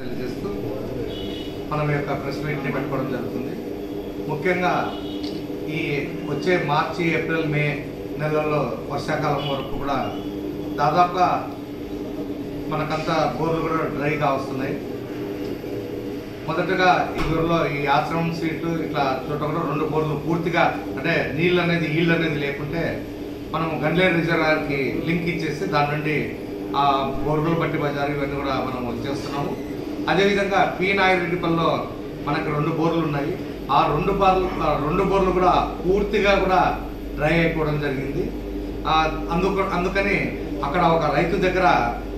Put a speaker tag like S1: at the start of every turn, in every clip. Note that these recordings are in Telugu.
S1: తెలియజేస్తూ మనం యొక్క ప్రెస్ మీట్ని పెట్టుకోవడం జరుగుతుంది. ముఖ్యంగా ఈ వచ్చే మార్చి, ఏప్రిల్, మే నెలల్లో వర్షాకాలం వరకు కూడా దాదాపుగా మనకంతా బోర్లు కూడా డ్రైగా వస్తున్నాయి. మొదటగా ఈ ఊరిలో ఈ ఆశ్రమం సీట్లు ఇట్లా చోట కూడా 2 బోర్లు పూర్తిగా అంటే ఈల్డ్ అనేది లేకుంటే మనం గన్లేరు రిజర్వాయర్కి లింక్ ఇచ్చేసి దాని నుండి ఆ బోర్గులు బట్టి బజారు ఇవన్నీ కూడా మనం చేస్తున్నాము. అదేవిధంగా పి నాగిరెడ్డిపల్లిలో మనకు 2 బోర్లు ఉన్నాయి. ఆ 2 బోర్లు కూడా పూర్తిగా కూడా డ్రై అయిపోవడం జరిగింది. అందుకని అక్కడ ఒక రైతు దగ్గర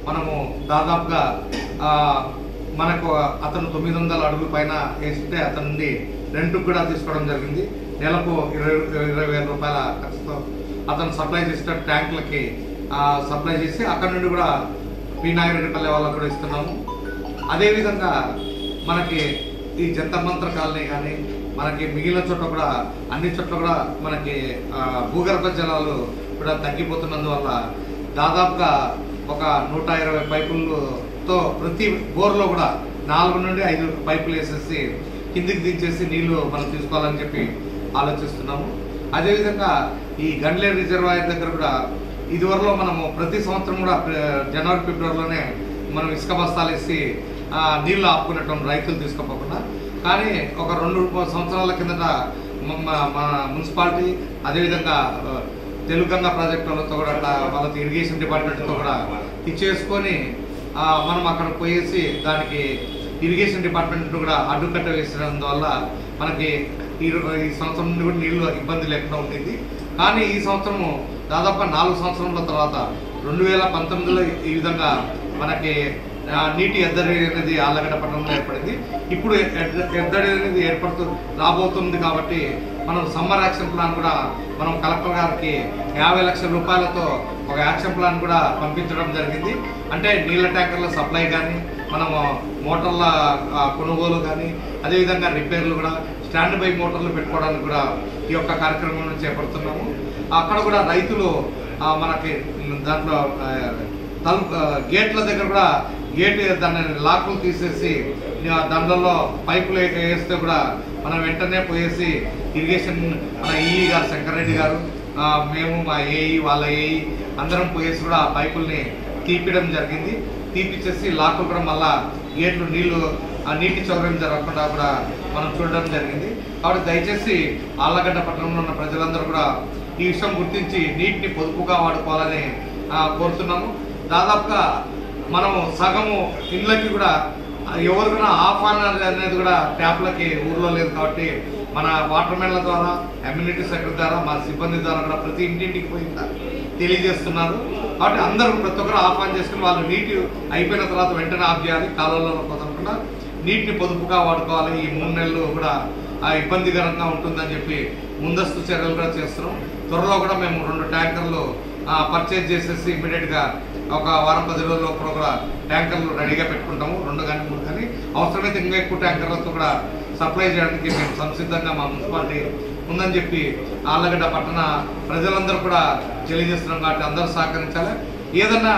S1: మనము దాదాపుగా మనకు అతను 900 అడుగుల పైన వేస్తుంటే అతని నుండి రెంట్కి కూడా తీసుకోవడం జరిగింది. నెలకు 20,000 రూపాయల ఖర్చుతో అతను సప్లై చేసిన ట్యాంకులకి సప్లై చేసి అక్కడ నుండి కూడా పి నాగిరెడ్డిపల్లి వాళ్ళకు కూడా ఇస్తున్నాము. అదేవిధంగా మనకి ఈ జంతర్ మంతర్ కాలనీ కానీ మనకి మిగిలిన చోట్ల కూడా అన్ని చోట్ల కూడా మనకి భూగర్భ జలాలు కూడా తగ్గిపోతున్నందువల్ల దాదాపుగా ఒక 120 పైపులతో ప్రతి బోర్లో కూడా 4 నుండి 5 పైపులు వేసేసి కిందికి దించేసి నీళ్లు మనం తీసుకోవాలని చెప్పి ఆలోచిస్తున్నాము. అదేవిధంగా ఈ గన్లేరు రిజర్వాయర్ దగ్గర కూడా ఇదివరలో మనము ప్రతి సంవత్సరం కూడా జనవరి, ఫిబ్రవరిలోనే మనం ఇసుక బస్తాలు వేసి నీళ్లు ఆపుకునేటం రైతులు తీసుకోపోకుండా. కానీ ఒక 2 సంవత్సరాల కిందట మన మున్సిపాలిటీ అదేవిధంగా తెలుగంగా ప్రాజెక్టు వాళ్ళతో కూడా వాళ్ళతో ఇరిగేషన్ డిపార్ట్మెంట్తో కూడా ఇచ్చేసుకొని మనం అక్కడ పోయేసి దానికి ఇరిగేషన్ డిపార్ట్మెంట్ కూడా అడ్డుకట్ట వేసినందువల్ల మనకి ఈ సంవత్సరం నుండి కూడా నీళ్ళు ఇబ్బంది లేకుండా ఉండేది. కానీ ఈ సంవత్సరము దాదాపు 4 సంవత్సరాల తర్వాత 2019లో ఈ విధంగా మనకి నీటి ఎద్దడి అనేది ఆళ్ళగడ్డ పట్టణంలో ఏర్పడింది. ఇప్పుడు ఎద్దడి అనేది రాబోతుంది కాబట్టి మనం సమ్మర్ యాక్షన్ ప్లాన్ కూడా మనం కలెక్టర్ గారికి 50 లక్షల రూపాయలతో ఒక యాక్షన్ ప్లాన్ కూడా పంపించడం జరిగింది. అంటే నీళ్ళ ట్యాంకర్ల సప్లై కానీ మనము మోటార్ల కొనుగోలు కానీ అదేవిధంగా రిపేర్లు కూడా స్టాండ్ బై మోటార్లు పెట్టుకోవడానికి కూడా ఈ యొక్క కార్యక్రమం చేపడుతున్నాము. అక్కడ కూడా రైతులు మనకి దాంట్లో గేట్ల దగ్గర కూడా దాన్ని లాక్లు తీసేసి దాంట్లో పైపులు వేస్తే కూడా మనం వెంటనే పోయేసి ఇరిగేషన్ మన ఈఈ గారు శంకర్రెడ్డి గారు మేము మా ఏఈ వాళ్ళ ఏఈ అందరం పోయేసి కూడా ఆ పైపుల్ని తీపియడం జరిగింది. తీపిచ్చేసి లాక్లు కూడా మళ్ళా గేట్లు నీటి చౌర్యం జరగకుండా కూడా మనం చూడడం జరిగింది. కాబట్టి దయచేసి ఆళ్ళగడ్డ పట్టణంలో ఉన్న ప్రజలందరూ కూడా ఈ విషయం గుర్తించి నీటిని పొదుపుగా వాడుకోవాలని కోరుతున్నాము. దాదాపుగా మనము సగము ఇళ్ళకి కూడా ఎవరికైనా ఆఫ్ అనేది కూడా ట్యాప్లకి ఊర్లో లేదు. కాబట్టి మన వాటర్ మెన్ల ద్వారా కమ్యూనిటీ సెక్రటరీ ద్వారా మా సిబ్బంది ద్వారా కూడా ప్రతి ఇంటింటికి పోయిందా తెలియజేస్తున్నారు. కాబట్టి అందరూ ప్రతి ఒక్కరు ఆఫ్ ఆన్ చేసుకుని వాళ్ళు నీటి అయిపోయిన తర్వాత వెంటనే ఆఫ్ చేయాలి. కాలంలో పోతకుండా నీటిని పొదుపుగా వాడుకోవాలి. ఈ 3 నెలలు కూడా ఇబ్బందికరంగా ఉంటుందని చెప్పి ముందస్తు చర్యలు కూడా చేస్తున్నాం. త్వరలో కూడా మేము 2 ట్యాంకర్లు పర్చేజ్ చేసేసి ఇమీడియట్గా ఒక వారం 10 రోజుల లోపల కూడా ట్యాంకర్లు రెడీగా పెట్టుకుంటాము. 2 కానీ 3 కానీ అవసరమైతే ఇంకా ఎక్కువ ట్యాంకర్లతో కూడా సప్లై చేయడానికి మేము సంసిద్ధంగా మా మున్సిపాలిటీ ఉందని చెప్పి ఆళ్ళగడ్డ పట్టణ ప్రజలందరూ కూడా తెలియజేస్తున్నాం. కాబట్టి అందరూ సహకరించాలి. ఏదన్నా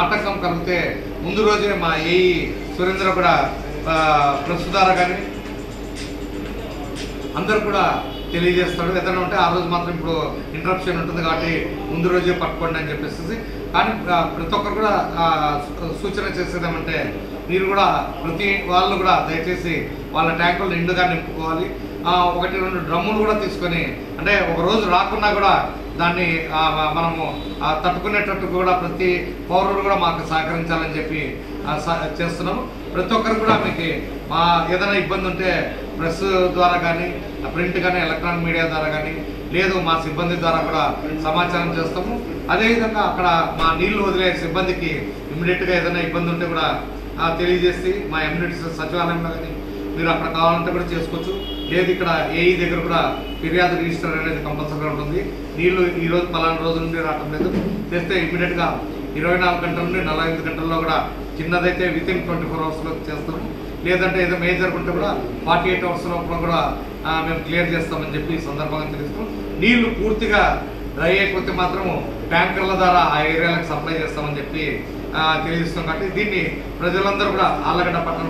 S1: ఆటంకం కలిగితే ముందు రోజే మా ఏఈ సురేంద్ర కూడా ప్రెస్ ద్వారా కానీ అందరూ కూడా తెలియజేస్తాడు. ఏదైనా ఉంటే ఆ రోజు మాత్రం ఇప్పుడు ఇంటరప్షన్ ఉంటుంది కాబట్టి ముందు రోజే పట్టుకోండి అని చెప్పేసి. కానీ ప్రతి ఒక్కరు కూడా సూచన చేసేదేమంటే మీరు కూడా ప్రతి వాళ్ళు కూడా దయచేసి వాళ్ళ ట్యాంకులు నిండుగా నింపుకోవాలి. 1-2 డ్రమ్ములు కూడా తీసుకొని అంటే ఒక రోజు రాకున్నా కూడా దాన్ని మనము తట్టుకునేటట్టు కూడా ప్రతి పౌరుడు కూడా మాకు సహకరించాలని చెప్పి చేస్తున్నాము. ప్రతి ఒక్కరు కూడా మీకు ఏదైనా ఇబ్బంది ఉంటే ప్రెస్ ద్వారా కానీ ప్రింట్ కానీ ఎలక్ట్రానిక్ మీడియా ద్వారా కానీ లేదు మా సిబ్బంది ద్వారా కూడా సమాచారం చేస్తాము. అదేవిధంగా అక్కడ మా నీళ్లు వదిలే సిబ్బందికి ఇమ్మీడియట్గా ఏదైనా ఇబ్బంది ఉంటే కూడా తెలియజేసి మా ఎమ్యూనిటీ సచివాలయంలో కానీ మీరు అక్కడ కావాలంటే కూడా చేసుకోవచ్చు. లేదు ఇక్కడ ఏఈ దగ్గర కూడా ఫిర్యాదు రిజిస్టర్ అనేది కంపల్సరీగా ఉంటుంది. నీళ్లు ఈరోజు పలానా రోజు నుండి రావటం లేదు చేస్తే ఇమ్మీడియట్గా 24 గంటల నుండి 45 గంటల్లో కూడా చిన్నదైతే వితిన్ 24 అవర్స్లో చేస్తాము. లేదంటే ఏదో మేజర్ ఉంటే కూడా 48 అవర్స్ లోపల కూడా మేము క్లియర్ చేస్తామని చెప్పి ఈ సందర్భంగా తెలుస్తాం. నీళ్లు పూర్తిగా డ్రై అయిపోతే మాత్రము ట్యాంకర్ల ద్వారా ఆ ఏరియాలకు సప్లై చేస్తామని చెప్పి తెలియజేస్తాం. కాబట్టి దీన్ని ప్రజలందరూ కూడా ఆళ్ళగడ్డ పట్టణం